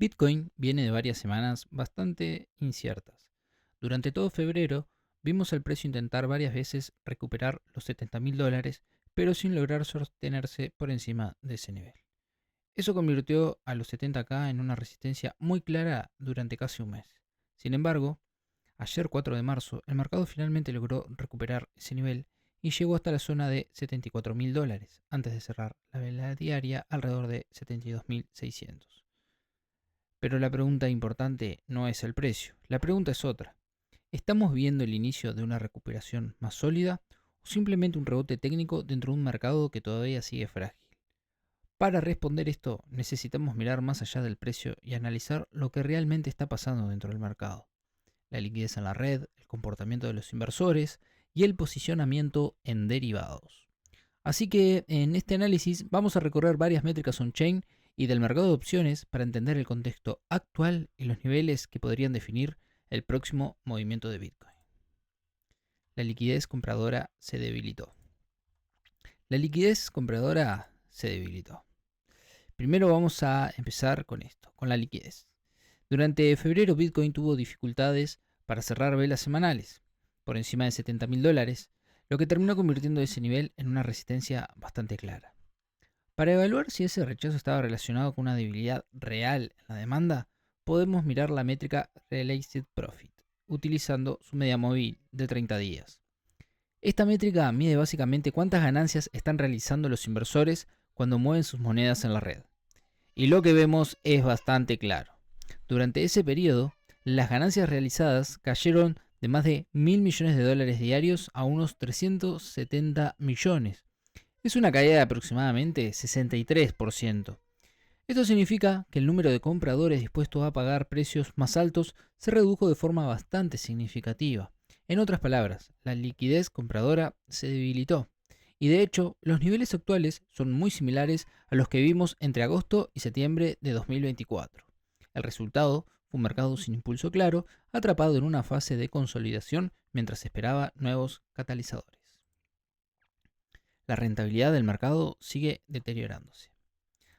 Bitcoin viene de varias semanas bastante inciertas. Durante todo febrero vimos el precio intentar varias veces recuperar los $70.000, pero sin lograr sostenerse por encima de ese nivel. Eso convirtió a los 70K en una resistencia muy clara durante casi un mes. Sin embargo, ayer 4 de marzo el mercado finalmente logró recuperar ese nivel y llegó hasta la zona de $74.000 antes de cerrar la vela diaria alrededor de 72.600. Pero la pregunta importante no es el precio, la pregunta es otra. ¿Estamos viendo el inicio de una recuperación más sólida o simplemente un rebote técnico dentro de un mercado que todavía sigue frágil? Para responder esto necesitamos mirar más allá del precio y analizar lo que realmente está pasando dentro del mercado. La liquidez en la red, el comportamiento de los inversores y el posicionamiento en derivados. Así que en este análisis vamos a recorrer varias métricas on-chain y del mercado de opciones para entender el contexto actual y los niveles que podrían definir el próximo movimiento de Bitcoin. La liquidez compradora se debilitó. La liquidez compradora se debilitó. Primero vamos a empezar con esto, con la liquidez. Durante febrero Bitcoin tuvo dificultades para cerrar velas semanales, por encima de $70.000, lo que terminó convirtiendo ese nivel en una resistencia bastante clara. Para evaluar si ese rechazo estaba relacionado con una debilidad real en la demanda, podemos mirar la métrica Realized Profit, utilizando su media móvil de 30 días. Esta métrica mide básicamente cuántas ganancias están realizando los inversores cuando mueven sus monedas en la red. Y lo que vemos es bastante claro. Durante ese periodo, las ganancias realizadas cayeron de más de $1.000 millones diarios a unos 370 millones. Es una caída de aproximadamente 63%. Esto significa que el número de compradores dispuestos a pagar precios más altos se redujo de forma bastante significativa. En otras palabras, la liquidez compradora se debilitó. Y de hecho, los niveles actuales son muy similares a los que vimos entre agosto y septiembre de 2024. El resultado fue un mercado sin impulso claro, atrapado en una fase de consolidación mientras esperaba nuevos catalizadores. La rentabilidad del mercado sigue deteriorándose.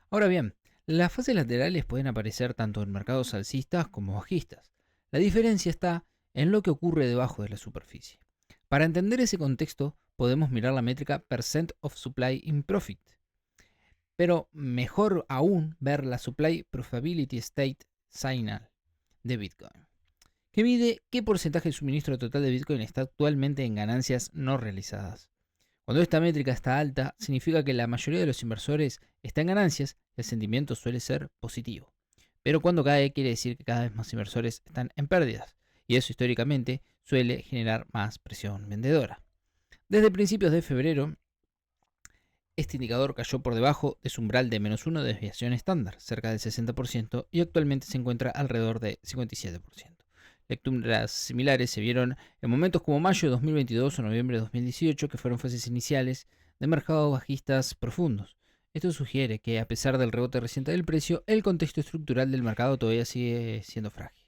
Ahora bien, las fases laterales pueden aparecer tanto en mercados alcistas como bajistas. La diferencia está en lo que ocurre debajo de la superficie. Para entender ese contexto, podemos mirar la métrica Percent of Supply in Profit, pero mejor aún ver la Supply Profitability State Signal de Bitcoin, que mide qué porcentaje del suministro total de Bitcoin está actualmente en ganancias no realizadas. Cuando esta métrica está alta, significa que la mayoría de los inversores está en ganancias y el sentimiento suele ser positivo. Pero cuando cae, quiere decir que cada vez más inversores están en pérdidas, y eso históricamente suele generar más presión vendedora. Desde principios de febrero, este indicador cayó por debajo de su umbral de -1 de desviación estándar, cerca del 60%, y actualmente se encuentra alrededor de 57%. Lecturas similares se vieron en momentos como mayo de 2022 o noviembre de 2018, que fueron fases iniciales de mercados bajistas profundos. Esto sugiere que, a pesar del rebote reciente del precio, el contexto estructural del mercado todavía sigue siendo frágil.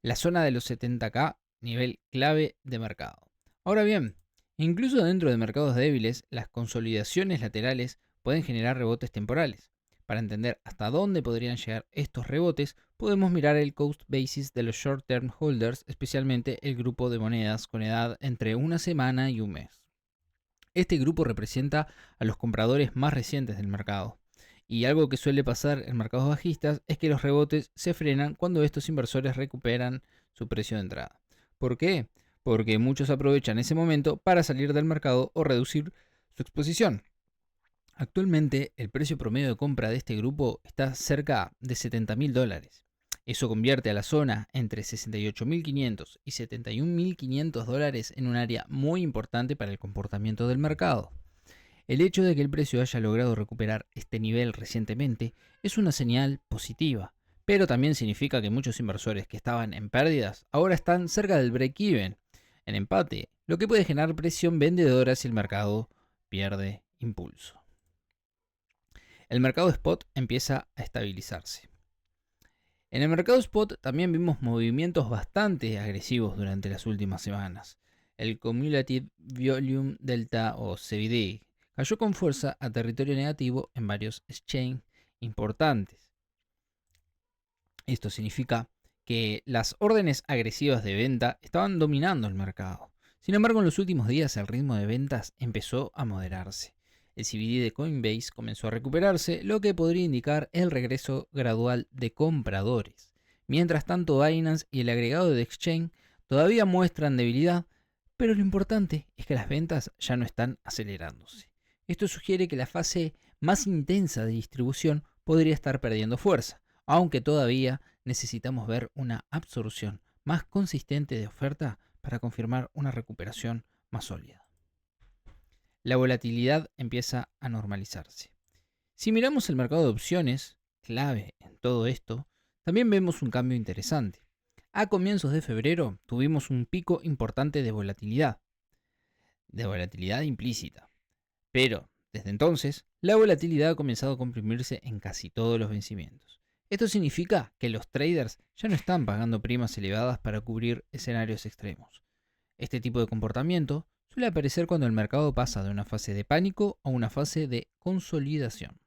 La zona de los 70K, nivel clave de mercado. Ahora bien, incluso dentro de mercados débiles, las consolidaciones laterales pueden generar rebotes temporales. Para entender hasta dónde podrían llegar estos rebotes, podemos mirar el cost basis de los short term holders, especialmente el grupo de monedas con edad entre una semana y un mes. Este grupo representa a los compradores más recientes del mercado. Y algo que suele pasar en mercados bajistas es que los rebotes se frenan cuando estos inversores recuperan su precio de entrada. ¿Por qué? Porque muchos aprovechan ese momento para salir del mercado o reducir su exposición. Actualmente el precio promedio de compra de este grupo está cerca de $70.000. Eso convierte a la zona entre 68.500 y $71.500 en un área muy importante para el comportamiento del mercado. El hecho de que el precio haya logrado recuperar este nivel recientemente es una señal positiva, pero también significa que muchos inversores que estaban en pérdidas ahora están cerca del break-even, en empate, lo que puede generar presión vendedora si el mercado pierde impulso. El mercado spot empieza a estabilizarse. En el mercado spot también vimos movimientos bastante agresivos durante las últimas semanas. El Cumulative Volume Delta o CVD cayó con fuerza a territorio negativo en varios exchanges importantes. Esto significa que las órdenes agresivas de venta estaban dominando el mercado. Sin embargo, en los últimos días el ritmo de ventas empezó a moderarse. El CBD de Coinbase comenzó a recuperarse, lo que podría indicar el regreso gradual de compradores. Mientras tanto, Binance y el agregado de Exchange todavía muestran debilidad, pero lo importante es que las ventas ya no están acelerándose. Esto sugiere que la fase más intensa de distribución podría estar perdiendo fuerza, aunque todavía necesitamos ver una absorción más consistente de oferta para confirmar una recuperación más sólida. La volatilidad empieza a normalizarse. Si miramos el mercado de opciones, clave en todo esto, también vemos un cambio interesante. A comienzos de febrero tuvimos un pico importante de volatilidad implícita, pero desde entonces la volatilidad ha comenzado a comprimirse en casi todos los vencimientos. Esto significa que los traders ya no están pagando primas elevadas para cubrir escenarios extremos. Este tipo de comportamiento suele aparecer cuando el mercado pasa de una fase de pánico a una fase de consolidación.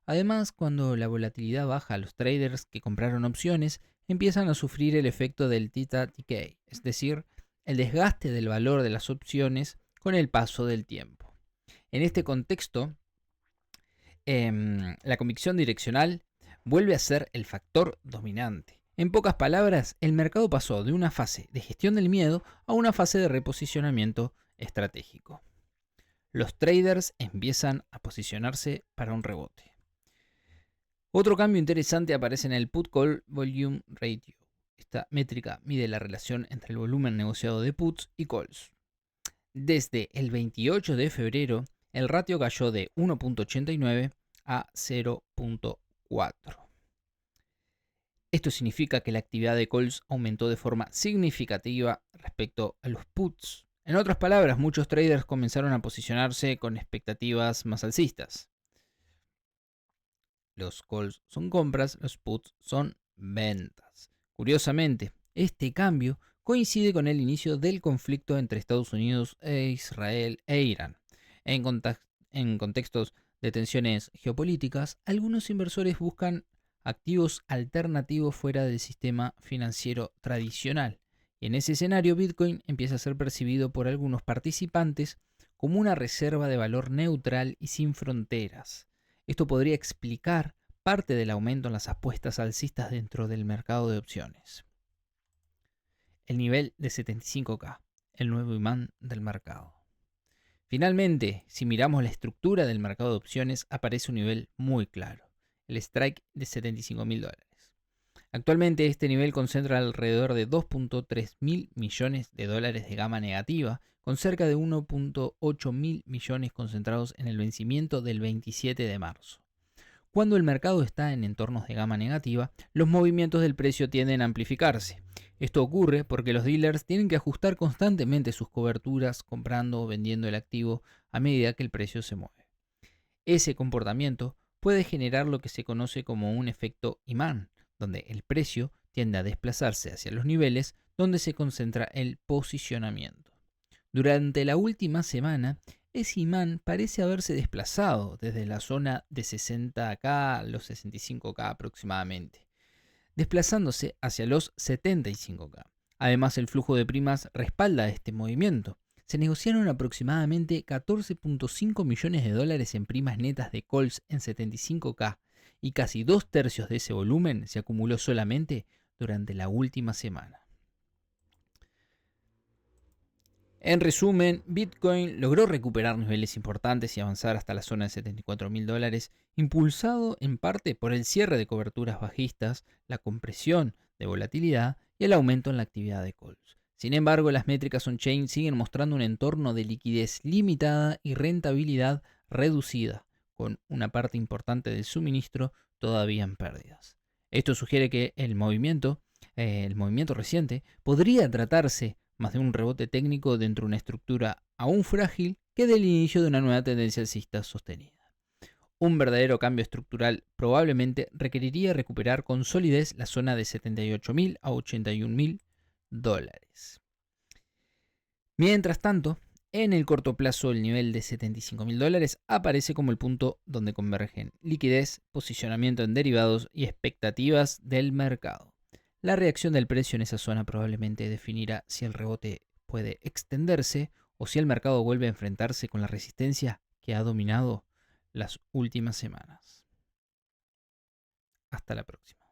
Además, cuando la volatilidad baja, los traders que compraron opciones empiezan a sufrir el efecto del theta decay, es decir, el desgaste del valor de las opciones con el paso del tiempo. En este contexto, la convicción direccional vuelve a ser el factor dominante. En pocas palabras, el mercado pasó de una fase de gestión del miedo a una fase de reposicionamiento estratégico. Los traders empiezan a posicionarse para un rebote. Otro cambio interesante aparece en el Put-Call Volume Ratio. Esta métrica mide la relación entre el volumen negociado de puts y calls. Desde el 28 de febrero, el ratio cayó de 1.89 a 0.4. Esto significa que la actividad de calls aumentó de forma significativa respecto a los puts. En otras palabras, muchos traders comenzaron a posicionarse con expectativas más alcistas. Los calls son compras, los puts son ventas. Curiosamente, este cambio coincide con el inicio del conflicto entre Estados Unidos e Israel e Irán. En contextos de tensiones geopolíticas, algunos inversores buscan activos alternativos fuera del sistema financiero tradicional. Y en ese escenario, Bitcoin empieza a ser percibido por algunos participantes como una reserva de valor neutral y sin fronteras. Esto podría explicar parte del aumento en las apuestas alcistas dentro del mercado de opciones. El nivel de 75K, el nuevo imán del mercado. Finalmente, si miramos la estructura del mercado de opciones, aparece un nivel muy claro, el strike de $75.000. Actualmente este nivel concentra alrededor de 2.3 mil millones de dólares de gama negativa, con cerca de 1.8 mil millones concentrados en el vencimiento del 27 de marzo. Cuando el mercado está en entornos de gama negativa, los movimientos del precio tienden a amplificarse. Esto ocurre porque los dealers tienen que ajustar constantemente sus coberturas comprando o vendiendo el activo a medida que el precio se mueve. Ese comportamiento puede generar lo que se conoce como un efecto imán, donde el precio tiende a desplazarse hacia los niveles donde se concentra el posicionamiento. Durante la última semana, ese imán parece haberse desplazado desde la zona de 60K a los 65K aproximadamente, desplazándose hacia los 75K. Además, el flujo de primas respalda este movimiento. Se negociaron aproximadamente 14.5 millones de dólares en primas netas de calls en 75K y casi 2/3 de ese volumen se acumuló solamente durante la última semana. En resumen, Bitcoin logró recuperar niveles importantes y avanzar hasta la zona de $74.000, impulsado en parte por el cierre de coberturas bajistas, la compresión de volatilidad y el aumento en la actividad de calls. Sin embargo, las métricas on-chain siguen mostrando un entorno de liquidez limitada y rentabilidad reducida, con una parte importante del suministro todavía en pérdidas. Esto sugiere que el movimiento reciente podría tratarse más de un rebote técnico dentro de una estructura aún frágil que del inicio de una nueva tendencia alcista sostenida. Un verdadero cambio estructural probablemente requeriría recuperar con solidez la zona de $78.000 a $81.000. Mientras tanto, En el corto plazo, el nivel de $75.000 aparece como el punto donde convergen liquidez, posicionamiento en derivados y expectativas del mercado. La reacción del precio en esa zona probablemente definirá si el rebote puede extenderse o si el mercado vuelve a enfrentarse con la resistencia que ha dominado las últimas semanas. Hasta la próxima.